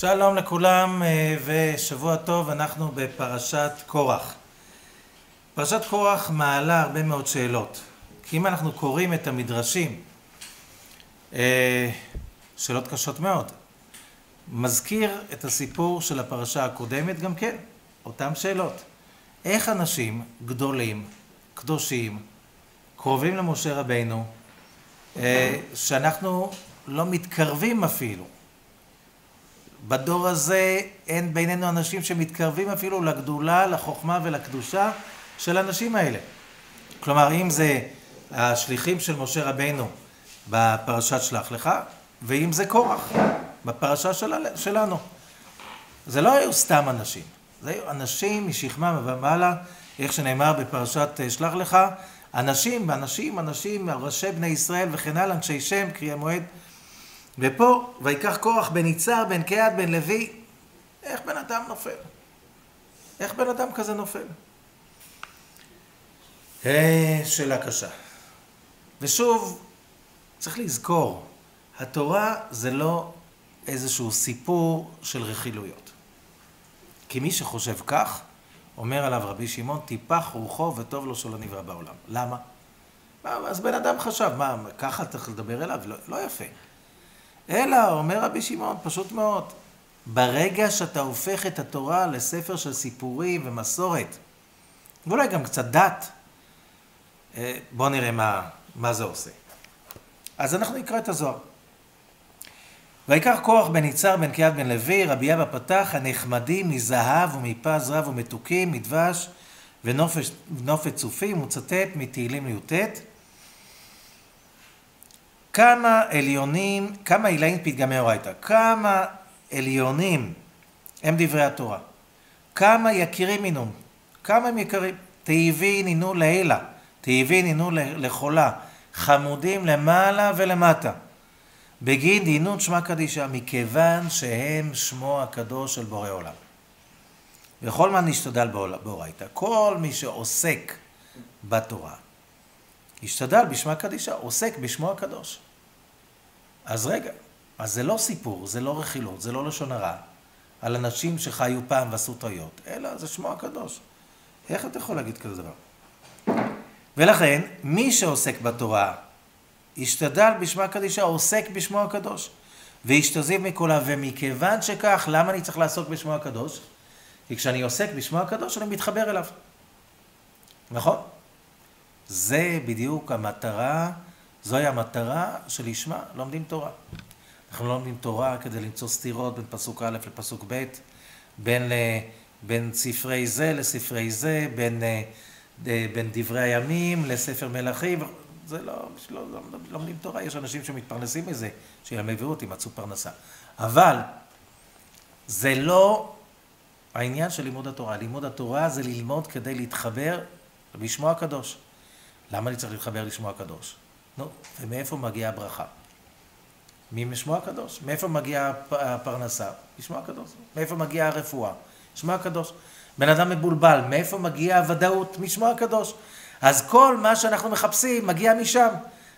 שלום לכולם ושבוע טוב. אנחנו בפרשת קורח. פרשת קורח מעלה הרבה מאוד שאלות, כי אם אנחנו קוראים את המדרשים, שאלות קשות מאוד. מזכיר את הסיפור של הפרשה הקודמת גם כן, אותם שאלות. איך אנשים גדולים, קדושים, קרובים למשה רבינו, שאנחנו לא מתקרבים אפילו. בדור הזה אין בינינו אנשים שמתקרבים אפילו לגדולה, לחוכמה ולקדושה של האנשים האלה. כלומר, אם זה השליחים של משה רבינו בפרשת שלח לך, ואם זה קורח בפרשה שלנו. זה לא היו סתם אנשים, זה היו אנשים משכמם ומעלה, איך שנאמר בפרשת שלח לך, אנשים, ראשי בני ישראל וכן הלאה, אנשי שם, קריאי מועד. ופה, ויקח קורח בן יצהר, בן קהת, בן לוי. איך בן אדם נופל? איך בן אדם כזה נופל? שאלה קשה. ושוב, צריך לזכור, התורה זה לא איזשהו סיפור של רכילויות. כי מי שחושב כך, אומר עליו רבי שמעון, טיפח רוחו וטוב לו שלא נברא בעולם. למה? אז בן אדם חשב, ככה צריך לדבר אליו? לא יפה. אלא, אומר רבי שמעון, פשוט מאוד, ברגע שאתה הופך את התורה לספר של סיפורים ומסורת, ואולי גם קצת דת, בואו נראה מה זה עושה. אז אנחנו נקרא את הזוהר. ויקח קורח בן יצהר, בן קהת, בן לוי, רבי אבא פתח, הנחמדים מזהב ומפז רב ומתוקים, מדבש ונופת צופים, הוא מצטט מתהילים לי"ט. כמה עילאים פתגמי אורייתא, כמה עליונים הם דברי התורה, כמה יקירים מינון, כמה הם יקרים, תאיבין עינו לעילה, תאיבין עינו לחולה, חמודים למעלה ולמטה, בגין דינון שמה קדישה, מכיוון שהם שמו הקדוש של בורא עולם. וכל מה נשתדל באורייתא, כל מי שעוסק בתורה, השתדל בשמה קדישה, עוסק בשמו הקדוש. אז רגע, אז זה לא סיפור, זה לא רכילות, זה לא לשון הרע, על אנשים שחיו פעם ועשו טעויות, אלא זה שמו הקדוש. איך אתה יכול להגיד כזה דבר? ולכן, מי שעוסק בתורה, השתדל בשמה קדישה, עוסק בשמו הקדוש, והשתזיב מכולה, ומכיוון שכך, למה אני צריך לעסוק בשמו הקדוש? כי כשאני עוסק בשמו הקדוש, אני מתחבר אליו. נכון? זה בדיוק המטרה, זוהי המטרה שלשמה לומדים תורה. אנחנו לומדים תורה כדי למצוא סתירות בין פסוק א' לפסוק ב', בין ספרי זה לספרי זה, בין דברי הימים לספר מלכים. זה לא לומדים תורה, יש אנשים שמתפרנסים מזה, שילמדו אותי, מצאו פרנסה. אבל זה לא העניין של לימוד התורה. לימוד התורה זה ללמוד כדי להתחבר בשמו הקדוש. למה אני צריך להתחבר לשמו הקדוש? נו, ומאיפה מגיעה הברכה? משמו הקדוש. מאיפה מגיעה הפרנסה? בשמו הקדוש. מאיפה מגיעה הרפואה? שמו הקדוש. בן אדם מבולבל, מאיפה מגיעה הוודאות? משמו הקדוש. אז כל מה שאנחנו מחפשים מגיע משם.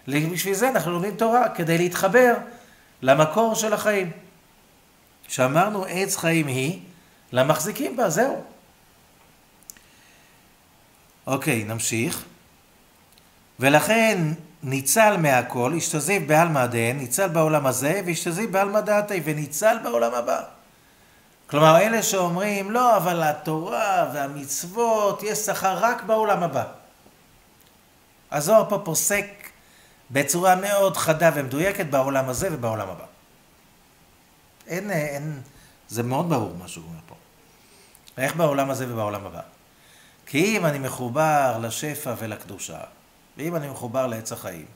בשביל זה אנחנו לומדים תורה, כדי להתחבר למקור של החיים. שאמרנו, עץ חיים היא, למחזיקים בה, זהו. אוקיי, נמשיך. ולכן ניצל מהכל, השתזיב בעלמא דהן, ניצל בעולם הזה, והשתזיב בעלמא דעתי, וניצל בעולם הבא. כלומר, אלה שאומרים, לא, אבל התורה והמצוות, יש שכר רק בעולם הבא. הזוהר פה פוסק בצורה מאוד חדה ומדויקת בעולם הזה ובעולם הבא. זה מאוד ברור מה שהוא אומר פה. איך בעולם הזה ובעולם הבא? כי אם אני מחובר לשפע ולקדושה, ואם אני מחובר לעץ החיים,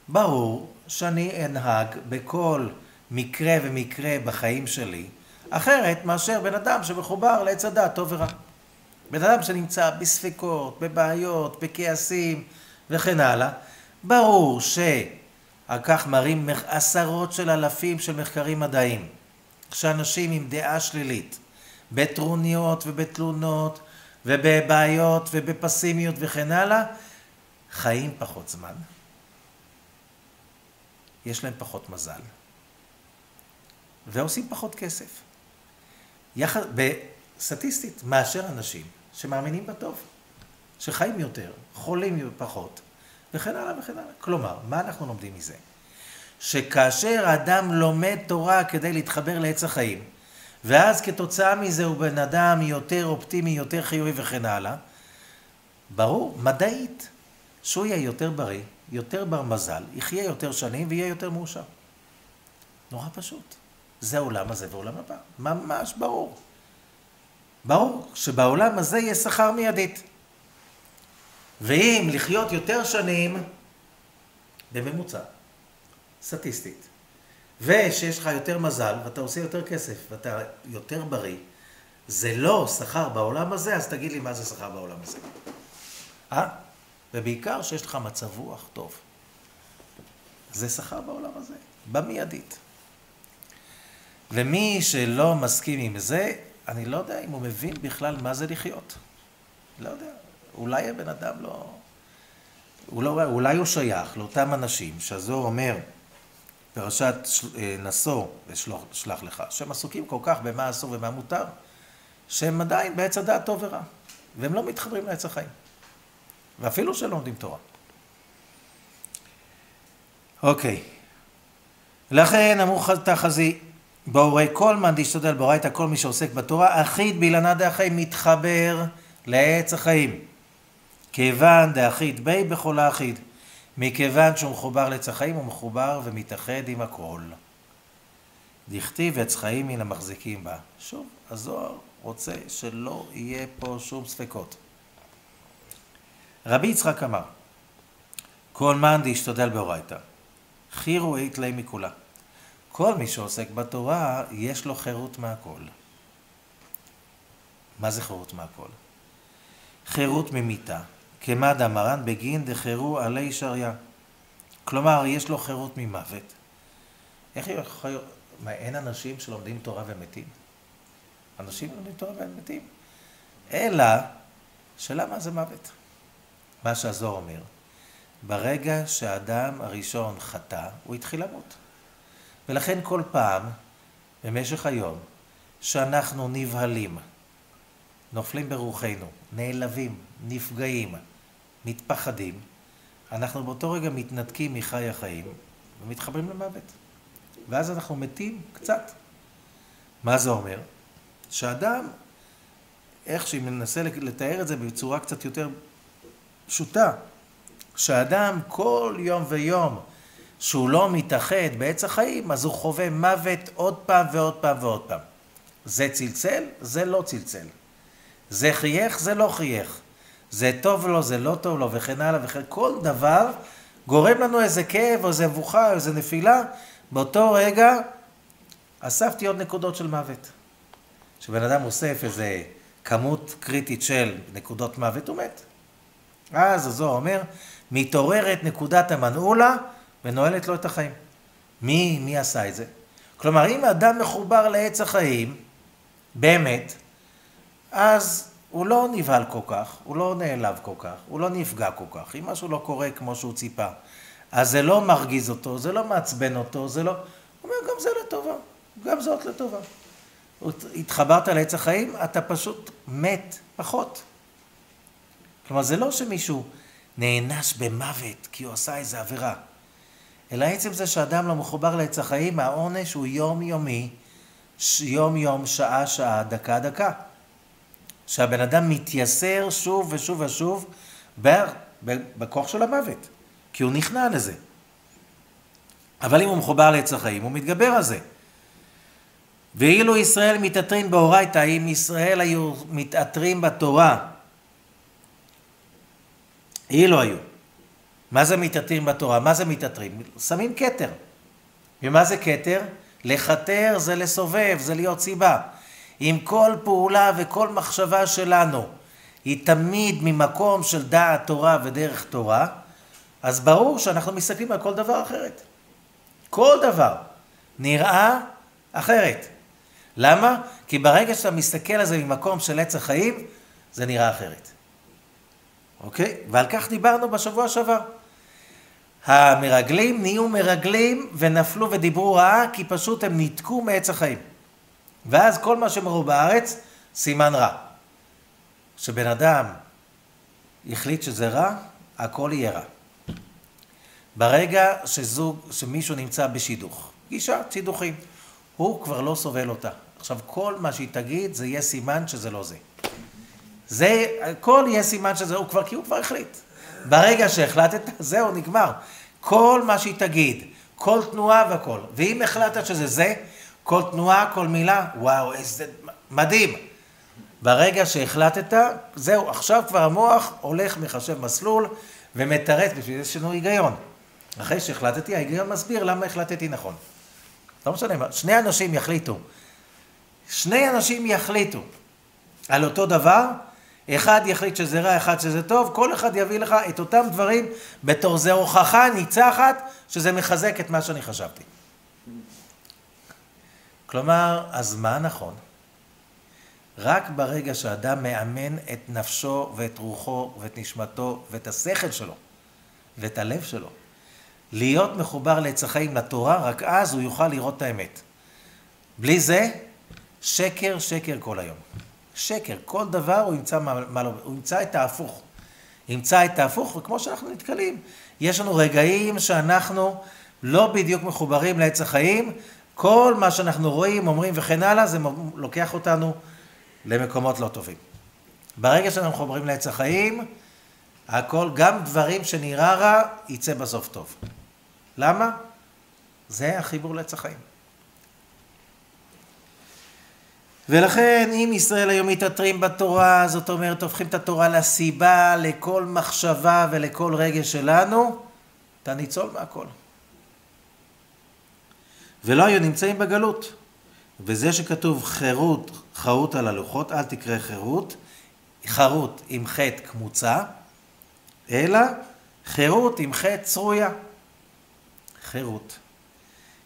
ברור שאני אנהג בכל מקרה ומקרה בחיים שלי, אחרת מאשר בן אדם שמחובר לעץ הדעת טוב ורע. בן אדם שנמצא בספקות, בבעיות, בכעסים וכן הלאה, ברור שעל כך מראים עשרות של אלפים של מחקרים מדעיים, שאנשים עם דעה שלילית, בטרוניות ובתלונות ובבעיות ובפסימיות וכן הלאה, חיים פחות זמן, יש להם פחות מזל, ועושים פחות כסף. סטטיסטית, מאשר אנשים שמאמינים בטוב, שחיים יותר, חולים פחות, וכן הלאה וכן הלאה. כלומר, מה אנחנו לומדים מזה? שכאשר האדם לומד תורה כדי להתחבר לעץ החיים, ואז כתוצאה מזה הוא בן אדם יותר אופטימי, יותר חיובי וכן הלאה, ברור, מדעית, שהוא יהיה יותר בריא, יותר בר מזל, יחיה יותר שנים ויהיה יותר מאושר. נורא פשוט. זה העולם הזה והעולם הבא. ממש ברור. ברור שבעולם הזה יש שכר מיידית. ואם לחיות יותר שנים, בממוצע, סטטיסטית, ושיש לך יותר מזל, ואתה עושה יותר כסף, ואתה יותר בריא, זה לא שכר בעולם הזה, אז תגיד לי מה זה שכר בעולם הזה. ובעיקר שיש לך מצב רוח טוב. זה שכר בעולם הזה, במיידית. ומי שלא מסכים עם זה, אני לא יודע אם הוא מבין בכלל מה זה לחיות. לא יודע. אולי הבן אדם אולי הוא שייך לאותם אנשים שהזוהר אומר, פרשת נשוא ושלח לך, שהם עסוקים כל כך במה אסור ומה מותר, שהם עדיין בעץ הדעת טוב ורע, והם לא מתחברים לעץ החיים. ואפילו שלא לומדים תורה. אוקיי. לכן אמרו תחזי, בורא כל מאן דשתדל באורייתא, כל מי שעוסק בתורה, אחיד באילנא דאחי, מתחבר לעץ החיים. כיוון דאחיד בי בכל האחיד. מכיוון שהוא מחובר לעץ החיים, הוא מחובר ומתאחד עם הכל. דכתיב עץ חיים מן המחזיקים בה. שוב, הזוהר רוצה שלא יהיה פה שום ספקות. רבי יצחק אמר, כל מאן דשתדל באורייתא, חירו אית ליה מכולה. כל מי שעוסק בתורה, יש לו חירות מהכל. מה זה חירות מהכל? חירות ממיתה. כמה דאמרן בגין דחירו עלי שריה. כלומר, יש לו חירות ממוות. איך יכול... מה, אין אנשים שלומדים תורה ומתים? אנשים לומדים תורה ומתים. אלא, שלמה זה מוות? מה שהזוהר אומר, ברגע שהאדם הראשון חטא, הוא התחיל למות. ולכן כל פעם, במשך היום, שאנחנו נבהלים, נופלים ברוחנו, נעלבים, נפגעים, מתפחדים, אנחנו באותו רגע מתנתקים מחי החיים ומתחברים למוות. ואז אנחנו מתים קצת. מה זה אומר? שאדם, איך שהיא מנסה לתאר את זה בצורה קצת יותר פשוטה, שאדם כל יום ויום שהוא לא מתאחד בעץ החיים, אז הוא חווה מוות עוד פעם ועוד פעם ועוד פעם. זה צלצל, זה לא צלצל. זה חייך, זה לא חייך. זה טוב לו, זה לא טוב לו, וכן הלאה וכן. כל דבר גורם לנו איזה כאב, או איזה מבוכה, או איזה נפילה. באותו רגע אספתי עוד נקודות של מוות. כשבן אדם אוסף איזה כמות קריטית של נקודות מוות, הוא מת. אז הזוהר אומר, מתעוררת נקודת המנעולה ונועלת לו את החיים. מי עשה את זה? כלומר, אם האדם מחובר לעץ החיים, באמת, אז הוא לא נבהל כל כך, הוא לא נעלב כל כך, הוא לא נפגע כל כך. אם משהו לא קורה כמו שהוא ציפה, אז זה לא מרגיז אותו, זה לא מעצבן אותו, זה לא... הוא אומר, גם זה לטובה, גם זאת לטובה. התחברת לעץ החיים, אתה פשוט מת פחות. כלומר, זה לא שמישהו נענש במוות כי הוא עשה איזו עבירה, אלא עצם זה שאדם לא מחובר לעץ החיים, העונש הוא יומיומי, יום, שעה, דקה. שהבן אדם מתייסר שוב ושוב ושוב בכוח של המוות, כי הוא נכנע לזה. אבל אם הוא מחובר לעץ החיים, הוא מתגבר על זה. ואילו ישראל מתעטרים באורייתא, אם ישראל היו מתעטרים בתורה, אילו היו. מה זה מתעטרים בתורה? מה זה מתעטרים? שמים כתר. ומה זה כתר? לחתר זה לסובב, זה להיות סיבה. אם כל פעולה וכל מחשבה שלנו היא תמיד ממקום של דעת תורה ודרך תורה, אז ברור שאנחנו מסתכלים על כל דבר אחרת. כל דבר נראה אחרת. למה? כי ברגע שאתה מסתכל על זה ממקום של עץ החיים, זה נראה אחרת. אוקיי? ועל כך דיברנו בשבוע שעבר. המרגלים נהיו מרגלים ונפלו ודיברו רעה, כי פשוט הם ניתקו מעץ החיים. ואז כל מה שמראו בארץ, סימן רע. כשבן אדם יחליט שזה רע, הכל יהיה רע. ברגע שמישהו נמצא בשידוך, גישה, שידוכים, הוא כבר לא סובל אותה. עכשיו, כל מה שהיא תגיד, זה יהיה סימן שזה לא זה. הכל יהיה סימן שזה הוא כבר, כי הוא כבר החליט. ברגע שהחלטת, זהו, נגמר. כל מה שהיא תגיד, כל תנועה והכל. ואם החלטת שזה זה, כל תנועה, כל מילה, וואו, איזה מדהים. ברגע שהחלטת, זהו, עכשיו כבר המוח הולך, מחשב מסלול, ומתרץ, בשביל זה שנו היגיון. אחרי שהחלטתי, ההיגיון מסביר למה החלטתי נכון. לא משנה מה, שני אנשים יחליטו על אותו דבר, אחד יחליט שזה רע, אחד שזה טוב, כל אחד יביא לך את אותם דברים בתור זה הוכחה ניצחת, שזה מחזק את מה שאני חשבתי. כלומר, אז מה נכון? רק ברגע שאדם מאמן את נפשו ואת רוחו ואת נשמתו ואת השכל שלו ואת הלב שלו, להיות מחובר לעץ החיים לתורה, רק אז הוא יוכל לראות את האמת. בלי זה, שקר, שקר כל היום. שקר, כל דבר הוא ימצא את ההפוך. ימצא את ההפוך, וכמו שאנחנו נתקלים, יש לנו רגעים שאנחנו לא בדיוק מחוברים לעץ החיים, כל מה שאנחנו רואים, אומרים וכן הלאה, זה לוקח אותנו למקומות לא טובים. ברגע שאנחנו מחוברים לעץ החיים, הכל, גם דברים שנראה רע, יצא בסוף טוב. למה? זה החיבור לעץ החיים. ולכן, אם ישראל היום מתעטרים בתורה, זאת אומרת, הופכים את התורה לסיבה, לכל מחשבה ולכל רגש שלנו, אתה ניצול מהכל. ולא היו נמצאים בגלות. וזה שכתוב חרות על הלוחות, אל תקרא חרות עם חטא כמוצה, אלא חירות עם חטא צרויה. חירות.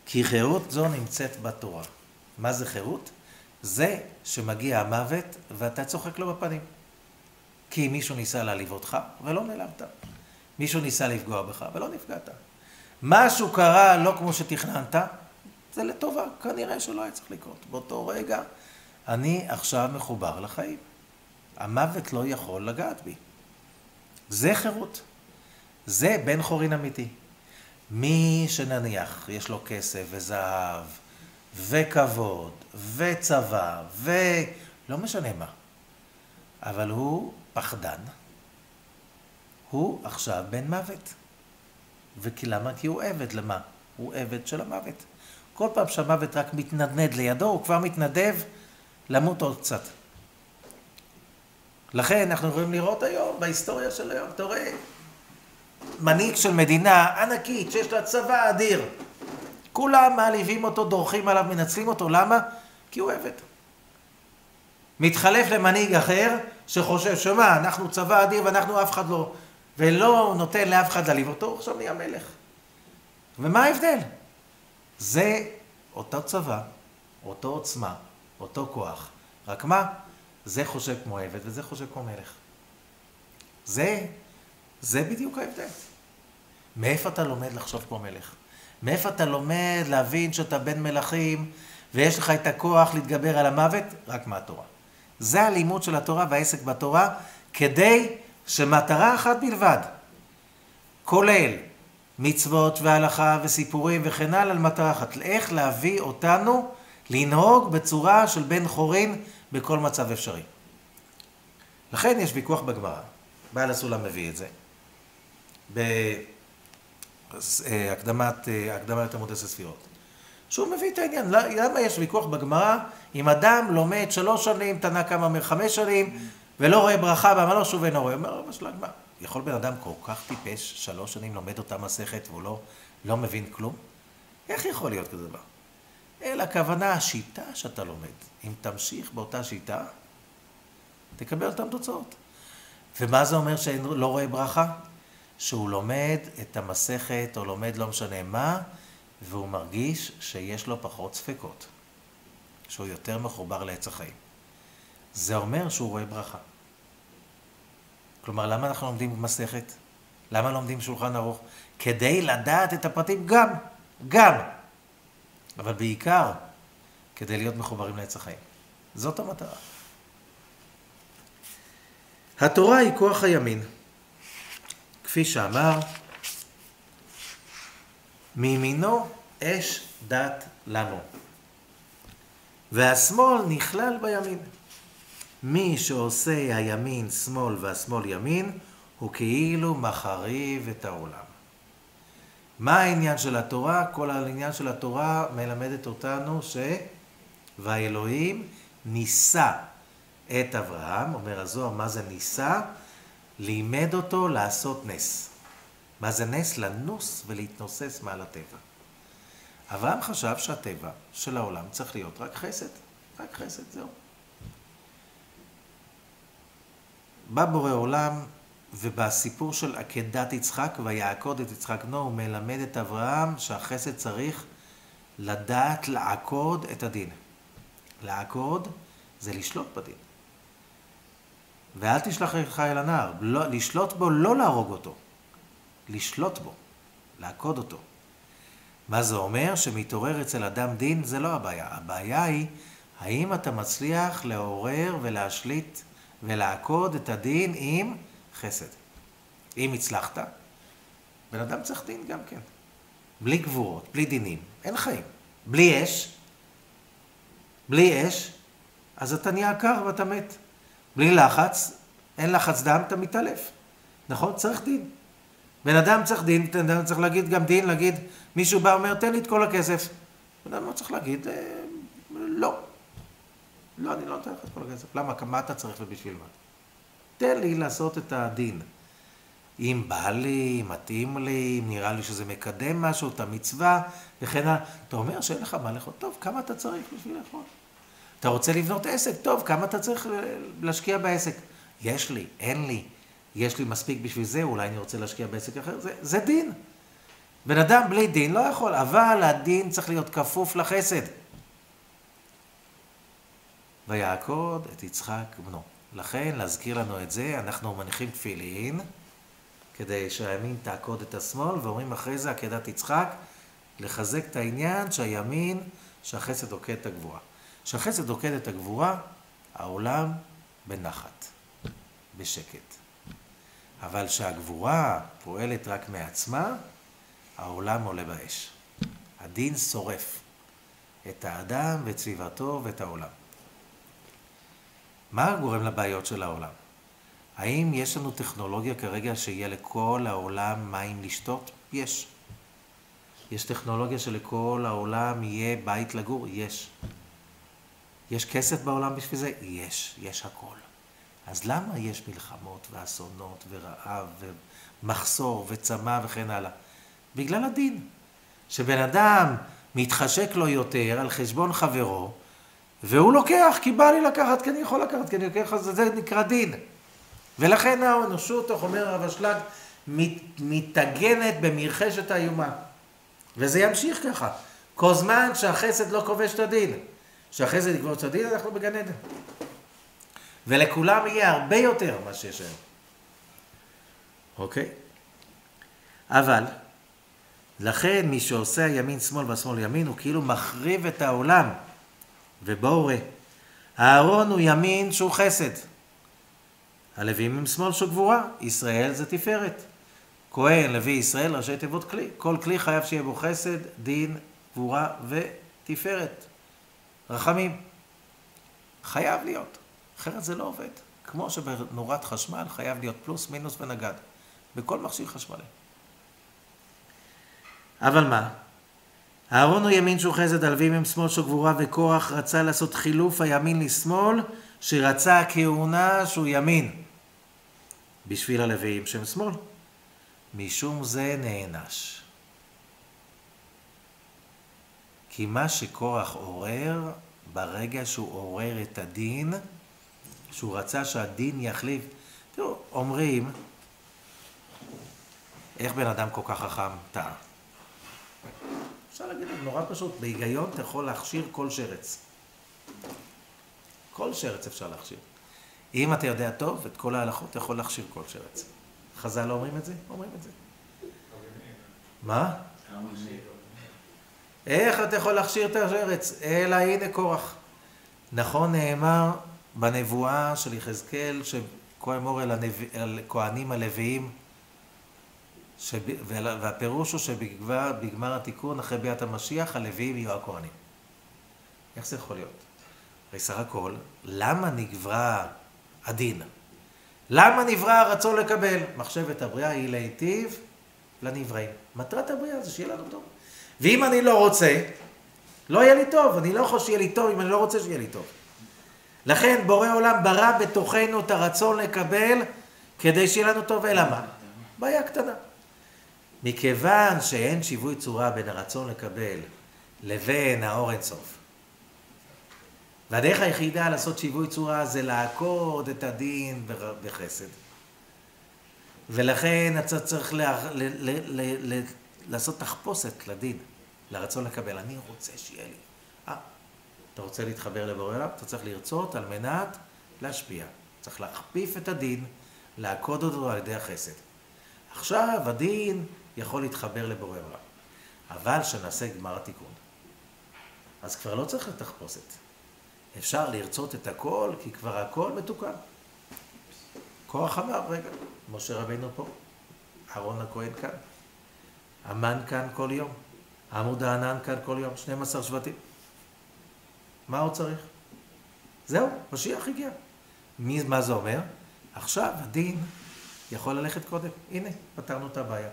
כי חירות זו נמצאת בתורה. מה זה חירות? זה שמגיע המוות ואתה צוחק לו בפנים. כי מישהו ניסה להעליב אותך ולא נעלבת. מישהו ניסה לפגוע בך ולא נפגעת. משהו קרה לא כמו שתכננת, זה לטובה. כנראה שלא היה צריך לקרות. באותו רגע אני עכשיו מחובר לחיים. המוות לא יכול לגעת בי. זה חירות. זה בן חורין אמיתי. מי שנניח יש לו כסף וזהב וכבוד וצבא ולא משנה מה, אבל הוא פחדן, הוא עכשיו בן מוות. ולמה? כי הוא עבד. למה? הוא עבד של המוות. כל פעם שהמוות רק מתנדנד לידו, הוא כבר מתנדב למות עוד קצת. לכן אנחנו יכולים לראות היום, בהיסטוריה של היום, אתה רואה, מנהיג של מדינה ענקית שיש לה צבא אדיר. כולם מעליבים אותו, דורכים עליו, מנצלים אותו. למה? כי הוא עבד. מתחלף למנהיג אחר שחושב שמה, אנחנו צבא אדיר ואנחנו אף אחד לא, ולא נותן לאף אחד להעליב אותו, עכשיו נהיה מלך. ומה ההבדל? זה אותו צבא, אותו עוצמה, אותו כוח. רק מה? זה חושב כמו עבד וזה חושב כמו מלך. זה בדיוק ההבדל. מאיפה אתה לומד לחשוב כמו מלך? מאיפה אתה לומד להבין שאתה בן מלכים ויש לך את הכוח להתגבר על המוות? רק מהתורה. זה הלימוד של התורה והעסק בתורה, כדי שמטרה אחת בלבד, כולל מצוות והלכה וסיפורים וכן הלאה, על מטרה אחת. איך להביא אותנו לנהוג בצורה של בן חורין בכל מצב אפשרי. לכן יש ויכוח בגמרא. בעל הסולם מביא את זה. בהקדמת עמוד 10 ספירות. שהוא מביא את העניין. למה יש ויכוח בגמרא אם אדם לומד 3 שנים, תנא קמא אומר 5 שנים, ולא רואה ברכה, ואמר לו שוב אינו רואה. אומר רבא של הגמרא. יכול בן אדם כל כך טיפש, 3 שנים לומד אותה מסכת והוא לא מבין כלום? איך יכול להיות כזה דבר? אלא הכוונה, השיטה שאתה לומד. אם תמשיך באותה שיטה, תקבל אותם תוצאות. ומה זה אומר שלא רואה ברכה? שהוא לומד את המסכת או לומד לא משנה מה, והוא מרגיש שיש לו פחות ספקות. שהוא יותר מחובר לעץ החיים. זה אומר שהוא רואה ברכה. כלומר, למה אנחנו לומדים מסכת? למה לומדים שולחן ערוך? כדי לדעת את הפרטים גם. אבל בעיקר, כדי להיות מחוברים לעץ החיים. זאת המטרה. התורה היא כוח הימין. כפי שאמר, מימינו אש דת לנו. והשמאל נכלל בימין. מי שעושה הימין שמאל והשמאל ימין, הוא כאילו מחריב את העולם. מה העניין של התורה? כל העניין של התורה מלמדת אותנו והאלוהים ניסה את אברהם, אומר הזוהר, מה זה ניסה? לימד אותו לעשות נס. מה זה נס? לנוס ולהתנוסס מעל הטבע. אברהם חשב שהטבע של העולם צריך להיות רק חסד. רק חסד, זהו. בא בורא עולם, ובסיפור של עקדת יצחק, ויעקוד את יצחק בנו, הוא מלמד את אברהם שהחסד צריך לדעת לעקוד את הדין. לעקוד זה לשלוט בדין. ואל תשלח לך אל הנער, לשלוט בו, לא להרוג אותו. לשלוט בו, לעקוד אותו. מה זה אומר? שמתעורר אצל אדם דין, זה לא הבעיה. הבעיה היא, האם אתה מצליח לעורר ולהשליט ולעקוד את הדין עם חסד. אם הצלחת, בן אדם צריך דין גם כן. בלי גבורות, בלי דינים, אין חיים. בלי אש, אז אתה נהיה קר ואתה מת. בלי לחץ, אין לחץ דם, אתה מתעלף. נכון? צריך דין. בן אדם צריך דין, בן אדם צריך להגיד גם דין, להגיד, מישהו בא אומר, תן לי את כל הכסף. בן אדם לא צריך להגיד, לא. לא, אני לא נותן לך את כל הכסף. למה? מה אתה צריך ובשביל מה? תן לי לעשות את הדין. אם בא לי, מתאים לי, אם נראה לי שזה מקדם משהו, את המצווה, וכן אתה אומר שאין לך מה לאכול. טוב, כמה אתה צריך בשביל לאכול? אתה רוצה לבנות עסק? טוב, כמה אתה צריך להשקיע בעסק? יש לי, אין לי. יש לי מספיק בשביל זה, אולי אני רוצה להשקיע בעסק אחר. זה דין. בן אדם בלי דין לא יכול, אבל הדין צריך להיות כפוף לחסד. ויעקוד את יצחק בנו. לכן, להזכיר לנו את זה, אנחנו מניחים תפילין, כדי שהימין תעקוד את השמאל, ואומרים אחרי זה עקדת יצחק, לחזק את העניין שהימין, שהחסד עוקד את הגבורה. שהחסד עוקד את הגבורה, העולם בנחת, בשקט. אבל שהגבורה פועלת רק מעצמה, העולם עולה באש. הדין שורף את האדם ואת סביבתו ואת העולם. מה גורם לבעיות של העולם? האם יש לנו טכנולוגיה כרגע שיהיה לכל העולם מים לשתות? יש. יש טכנולוגיה שלכל העולם יהיה בית לגור? יש. יש כסף בעולם בשביל זה? יש הכל. אז למה יש מלחמות ואסונות ורעב ומחסור וצמא וכן הלאה? בגלל הדין. שבן אדם מתחשק לו יותר על חשבון חברו, והוא לוקח, כי בא לי לקחת, כי אני יכול לקחת, כי אני לוקח, זה נקרא דין. ולכן האנושות, אומר הרב אשלג, מתאגנת במרחשת האיומה. וזה ימשיך ככה. כל זמן שהחסד לא כובש את הדין. שהחסד יכבוש את הדין, אנחנו בגן עדן. ולכולם יהיה הרבה יותר מה שיש היום. אוקיי? אבל, לכן מי שעושה ימין שמאל והשמאל ימין, הוא כאילו מחריב את העולם. ובואו ראה, הארון הוא ימין שהוא חסד. הלווים הם שמאל שהוא גבורה, ישראל זה תפארת. כהן, לוי, ישראל, ראשי תיבות כלי. כל כלי חייב שיהיה בו חסד, דין, גבורה ותפארת. רחמים. חייב להיות. אחרת זה לא עובד. כמו שבנורת חשמל חייב להיות פלוס, מינוס ונגד. בכל מכשיר חשמלי. אבל מה? הארון הוא ימין שהוא חסד, הלווים הם שמאל שהוא גבורה, וכוח רצה לעשות חילוף הימין לשמאל, שרצה הכהונה שהוא ימין. בשביל הלווים שהם שמאל. משום זה נענש. כי מה שקורח עורר, ברגע שהוא עורר את הדין, שהוא רצה שהדין יחליף. תראו, אומרים, איך בן אדם כל כך חכם טעה? אפשר להגיד, נורא פשוט, בהיגיון אתה יכול להכשיר כל שרץ. כל שרץ אפשר להכשיר. אם אתה יודע טוב, את כל ההלכות אתה יכול להכשיר כל שרץ. חז"ל לא אומרים את זה? אומרים את זה. מה? איך אתה יכול להכשיר את הארץ? אלא הנה קורח. נכון נאמר בנבואה של יחזקאל, שכה אמור אל כהנים הלוויים, והפירוש הוא שבגמר התיקון, אחרי ביאת המשיח, הלוויים יהיו הכהנים. איך זה יכול להיות? הרי סך הכל, למה נברא הדין? למה נברא הרצון לקבל? מחשבת הבריאה היא להיטיב לנבראים. מטרת הבריאה זה שיהיה לנו טוב. ואם אני לא רוצה, לא יהיה לי טוב. אני לא יכול שיהיה לי טוב אם אני לא רוצה שיהיה לי טוב. לכן בורא עולם ברא בתוכנו את הרצון לקבל כדי שיהיה לנו טוב. אלא מה? בעיה קטנה. מכיוון שאין שיווי צורה בין הרצון לקבל לבין האור אינסוף. והדרך היחידה לעשות שיווי צורה זה לעקוד את הדין בחסד. ולכן אתה צריך לעשות תחפושת לדין, לרצון לקבל. אני רוצה שיהיה לי. אתה רוצה להתחבר לבורא עולם? אתה צריך לרצות על מנת להשפיע. צריך להכפיף את הדין, לעקוד אותו על ידי החסד. עכשיו הדין יכול להתחבר לבורא עולם. אבל שנעשה גמר התיקון. אז כבר לא צריך לתחפושת. אפשר לרצות את הכל, כי כבר הכל מתוקן. כוח אמר, רגע, משה רבינו פה, אהרון הכהן כאן, המן כאן כל יום, עמוד הענן כאן כל יום, 12 שבטים. מה עוד צריך? זהו, משיח הגיע. מה זה אומר? עכשיו הדין יכול ללכת קודם. הנה, פתרנו את הבעיה.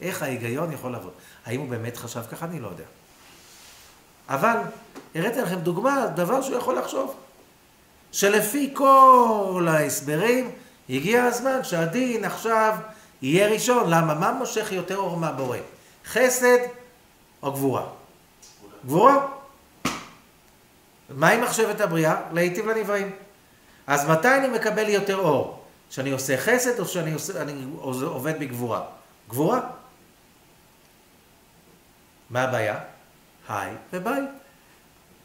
איך ההיגיון יכול לעבוד? האם הוא באמת חשב ככה? אני לא יודע. אבל הראיתי לכם דוגמה, דבר שהוא יכול לחשוב. שלפי כל ההסברים, הגיע הזמן שהדין עכשיו יהיה ראשון. למה? מה מושך יותר אור מהבורא? חסד או גבורה? גבורה. מה היא מחשבת הבריאה? להיטיב לנבראים. אז מתי אני מקבל יותר אור? שאני עושה חסד או שאני עובד בגבורה? גבורה. מה הבעיה? היי וביי.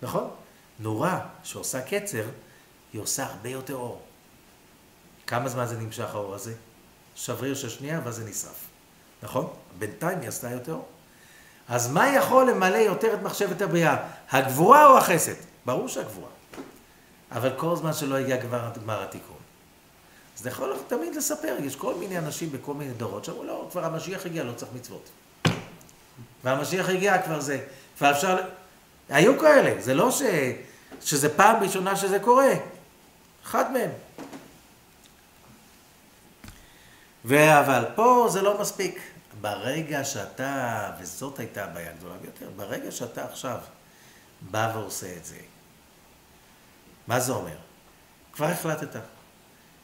נכון? נורה שעושה קצר, היא עושה הרבה יותר אור. כמה זמן זה נמשך האור הזה? שבריר של שנייה ואז זה נשרף. נכון? בינתיים היא עשתה יותר אור. אז מה יכול למלא יותר את מחשבת הבריאה? הגבורה או החסד? ברור שהגבורה. אבל כל זמן שלא הגיע גמר התיקון. אז יכול תמיד לספר, יש כל מיני אנשים בכל מיני דורות שאמרו, לא, כבר המשיח הגיע, לא צריך מצוות. והמשיח הגיע כבר זה, כבר אפשר... היו כאלה, זה לא שזה פעם ראשונה שזה קורה. אחד מהם. אבל פה זה לא מספיק. ברגע שאתה, וזאת הייתה הבעיה הגדולה ביותר, ברגע שאתה עכשיו בא ועושה את זה, מה זה אומר? כבר החלטת.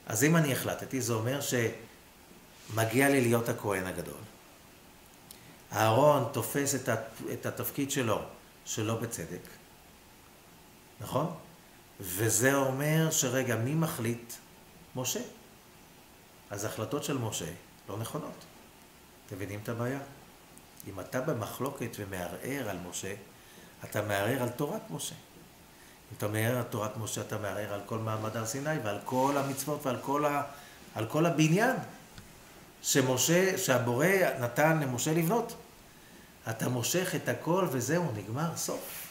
אז אם אני החלטתי, זה אומר שמגיע לי להיות הכהן הגדול. אהרון תופס את התפקיד שלו בצדק. נכון? וזה אומר שרגע, מי מחליט? משה. אז ההחלטות של משה לא נכונות. אתם מבינים את הבעיה? אם אתה במחלוקת ומערער על משה, אתה מערער על תורת משה. אם אתה מערער על תורת משה, אתה מערער על כל מעמד הר סיני ועל כל המצוות ועל כל הבניין שהבורא נתן למשה לבנות. אתה מושך את הכל וזהו, נגמר, סוף.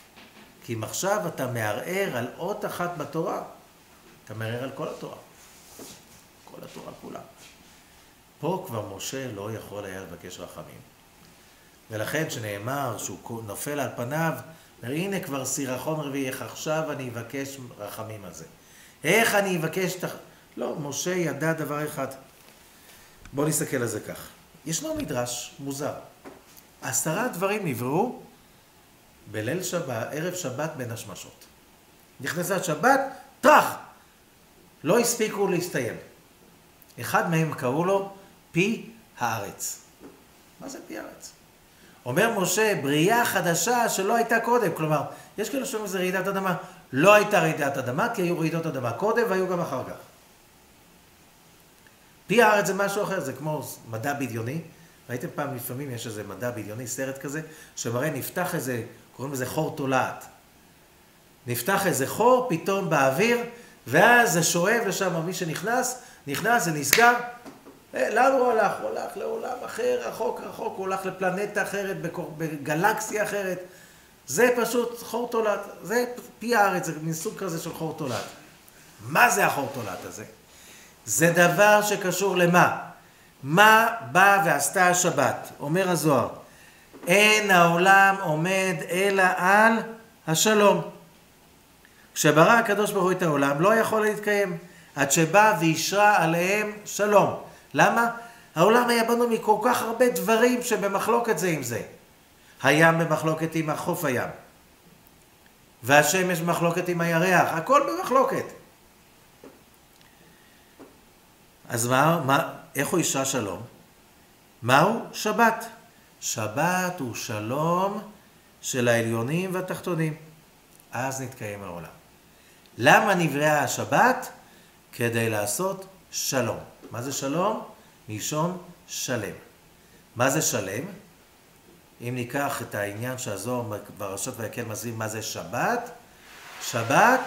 כי אם עכשיו אתה מערער על אות אחת בתורה, אתה מערער על כל התורה. כל התורה כולה. פה כבר משה לא יכול היה לבקש רחמים. ולכן שנאמר שהוא נופל על פניו, הנה כבר סירחון רביעי, איך עכשיו אני אבקש רחמים על זה. איך אני אבקש לא, משה ידע דבר אחד. בואו נסתכל על זה כך. ישנו מדרש מוזר. 10 דברים נבראו בליל שבת, ערב שבת בין השמשות. נכנסה שבת, טרח! לא הספיקו להסתיים. אחד מהם קראו לו פי הארץ. מה זה פי הארץ? אומר משה, בריאה חדשה שלא הייתה קודם. כלומר, יש כאלה שאומרים שזה רעידת אדמה. לא הייתה רעידת אדמה, כי היו רעידות אדמה קודם והיו גם אחר כך. פי הארץ זה משהו אחר, זה כמו מדע בדיוני. ראיתם פעם לפעמים יש איזה מדע בדיוני, סרט כזה, שמראה נפתח איזה, קוראים לזה חור תולעת. נפתח איזה חור פתאום באוויר, ואז זה שואב לשם, מי שנכנס, זה נסגר. לאן הוא הולך? הוא הולך לעולם אחר, רחוק, הוא הולך לפלנטה אחרת, בגלקסיה אחרת. זה פשוט חור תולעת, זה פי הארץ, זה מין סוג כזה של חור תולעת. מה זה החור תולעת הזה? זה דבר שקשור למה? מה בא ועשתה השבת? אומר הזוהר, אין העולם עומד אלא על השלום. כשברא הקדוש ברוך הוא את העולם לא יכול להתקיים עד שבא וישרה עליהם שלום. למה? העולם היה בנו מכל כך הרבה דברים שבמחלוקת זה עם זה. הים במחלוקת עם החוף הים. והשמש במחלוקת עם הירח. הכל במחלוקת. אז איך הוא ישרה שלום? מהו? שבת. שבת הוא שלום של העליונים והתחתונים. אז נתקיים העולם. למה נבראה השבת? כדי לעשות שלום. מה זה שלום? מלשון שלם. מה זה שלם? אם ניקח את העניין שהזוהר בפרשת ויקל מסביר מה זה שבת, שבת,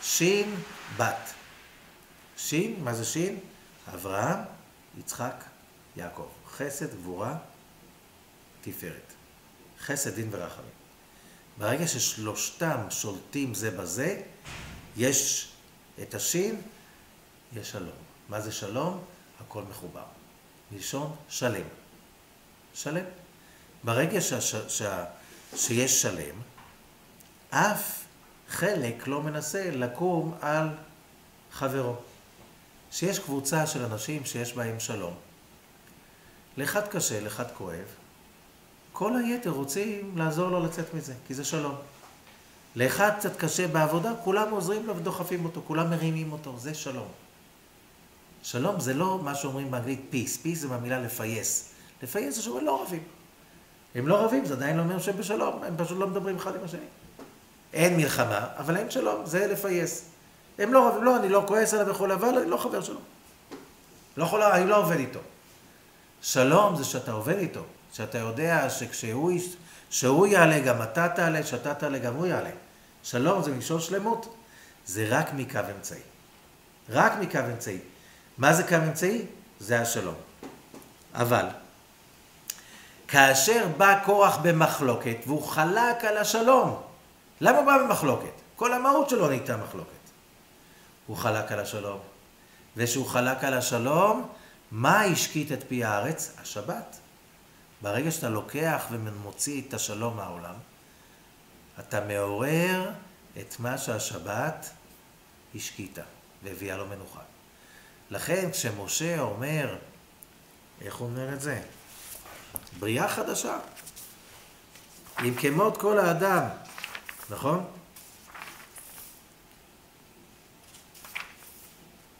שין, בת. שין, מה זה שין? אברהם, יצחק, יעקב. חסד, גבורה, תפארת. חסד, דין ורחמים. ברגע ששלושתם שולטים זה בזה, יש את השין, יש שלום. מה זה שלום? הכל מחובר. מלשון שלם. שלם. ברגע שיש שלם, אף חלק לא מנסה לקום על חברו. שיש קבוצה של אנשים שיש בהם שלום. לאחד קשה, לאחד כואב. כל היתר רוצים לעזור לו לצאת מזה, כי זה שלום. לאחד קצת קשה בעבודה, כולם עוזרים לו ודוחפים אותו, כולם מרימים אותו, זה שלום. שלום זה לא מה שאומרים באנגלית peace, peace זה מהמילה לפייס. לפייס זה שאומרים לא רבים. הם לא רבים, זה עדיין לא אומר שהם בשלום, הם פשוט לא מדברים אחד עם השני. אין מלחמה, אבל אין שלום, זה לפייס. הם לא רבים, לא, אני לא כועס עליו וכו', אבל אני לא חבר שלו. אני לא עובד איתו. שלום זה שאתה עובד איתו, שאתה יודע שכשהוא יעלה גם אתה תעלה, שאתה תעלה גם הוא יעלה. שלום זה מלשון שלמות, זה רק מקו אמצעי. רק מקו אמצעי. מה זה קו אמצעי? זה השלום. אבל, כאשר בא קורח במחלוקת והוא חלק על השלום, למה הוא בא במחלוקת? כל המהות שלו נהייתה מחלוקת. הוא חלק על השלום. ושהוא חלק על השלום, מה השקיט את פי הארץ? השבת. ברגע שאתה לוקח ומוציא את השלום מהעולם, אתה מעורר את מה שהשבת השקיטה והביאה לו מנוחה. לכן כשמשה אומר, איך הוא אומר את זה? בריאה חדשה. אם כמות כל האדם, נכון?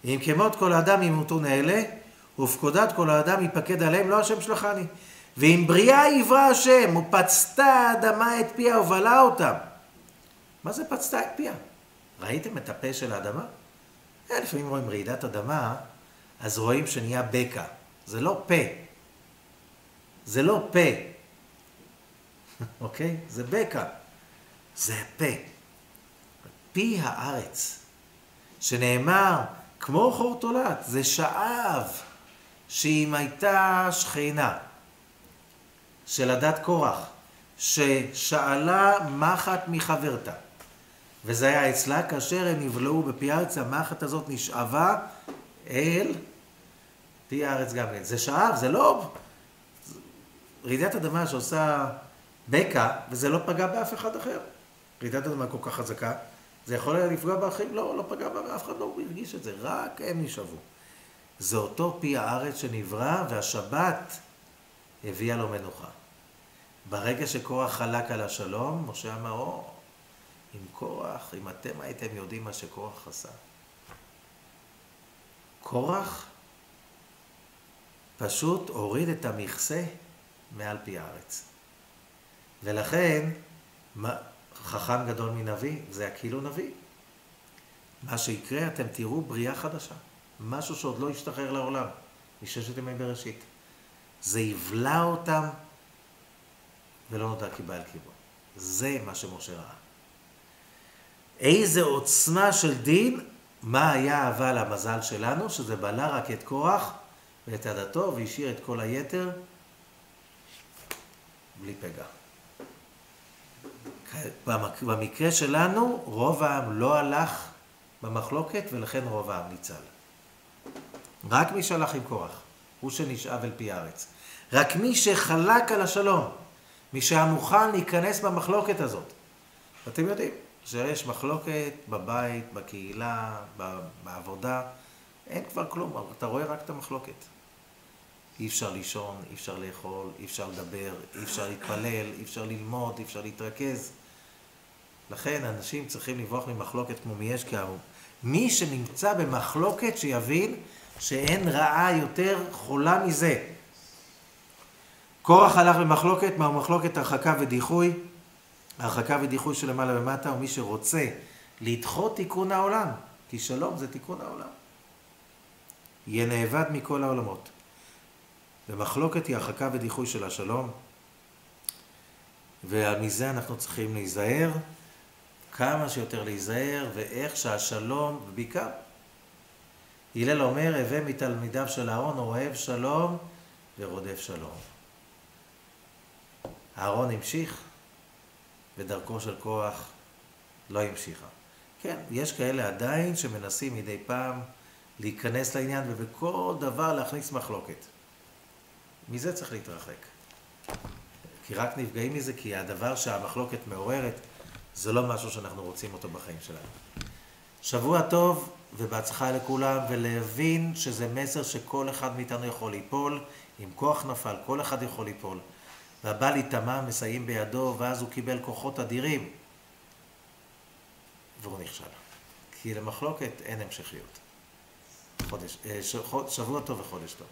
אם כמות כל האדם ימותו נעלה, ופקודת כל האדם ייפקד עליהם, לא השם שלחני. ואם בריאה יברא השם, ופצתה האדמה את פיה ובלעה אותם. מה זה פצתה את פיה? ראיתם את הפה של האדמה? לפעמים רואים רעידת אדמה, אז רואים שנהיה בקע. זה לא פה. זה לא פה. אוקיי? זה בקע. זה פה. פי הארץ. שנאמר, כמו חור תולעת, זה שאב, שאם הייתה שכינה של עדת קורח, ששאלה מחט מחברתה, וזה היה אצלה, כאשר הם נבלעו בפי הארץ, המחט הזאת נשאבה אל פי הארץ גם כן. זה שאב, זה לא רעידת אדמה שעושה בקע, וזה לא פגע באף אחד אחר. רעידת אדמה כל כך חזקה, זה יכול היה לפגוע באחרים? לא, לא פגע בה, אף אחד לא הרגיש את זה, רק הם נשאבו. זה אותו פי הארץ שנברא, והשבת הביאה לו מנוחה. ברגע שקורח חלק על השלום, משה אמר, עם קורח, אם אתם הייתם יודעים מה שקורח עשה. קורח פשוט הוריד את המכסה מעל פי הארץ. ולכן, חכם גדול מנביא, זה כאילו נביא. מה שיקרה, אתם תראו בריאה חדשה. משהו שעוד לא ישתחרר לעולם, מששת ימי בראשית. זה יבלע אותם, ולא נודע כי בא אל קיבו. זה מה שמשה ראה. איזה עוצמה של דין, מה היה אבל המזל שלנו, שזה בלע רק את קורח ואת עדתו, והשאיר את כל היתר בלי פגע. במקרה שלנו, רוב העם לא הלך במחלוקת, ולכן רוב העם ניצל. רק מי שהלך עם קורח, הוא שנשאב אל פי הארץ. רק מי שחלק על השלום, מי שהיה מוכן להיכנס במחלוקת הזאת. אתם יודעים שיש מחלוקת בבית, בקהילה, בעבודה, אין כבר כלום, אתה רואה רק את המחלוקת. אי אפשר לישון, אי אפשר לאכול, אי אפשר לדבר, אי אפשר להתפלל, אי אפשר ללמוד, אי אפשר להתרכז. לכן אנשים צריכים לברוח ממחלוקת כמו מישקיהו. מי שנמצא במחלוקת שיבין שאין רעה יותר חולה מזה. קורח הלך במחלוקת, מהו מחלוקת? הרחקה ודיחוי. הרחקה ודיחוי של למעלה ומטה, הוא מי שרוצה לדחות תיקון העולם, כי שלום זה תיקון העולם. יהיה נאבד מכל העולמות. ומחלוקת היא הרחקה ודיחוי של השלום, ומזה אנחנו צריכים להיזהר, כמה שיותר להיזהר, ואיך שהשלום, ובעיקר, הלל אומר, הווה מתלמידיו של אהרון, אוהב שלום ורודף שלום. אהרון המשיך, ודרכו של קורח לא המשיכה. כן, יש כאלה עדיין שמנסים מדי פעם להיכנס לעניין, ובכל דבר להכניס מחלוקת. מזה צריך להתרחק. כי רק נפגעים מזה, כי הדבר שהמחלוקת מעוררת, זה לא משהו שאנחנו רוצים אותו בחיים שלנו. שבוע טוב ובהצלחה לכולם, ולהבין שזה מסר שכל אחד מאיתנו יכול ליפול, עם כוח נפל, כל אחד יכול ליפול. והבא להיטמע מסייעים בידו, ואז הוא קיבל כוחות אדירים, והוא נכשל. כי למחלוקת אין המשכיות. שבוע טוב וחודש טוב.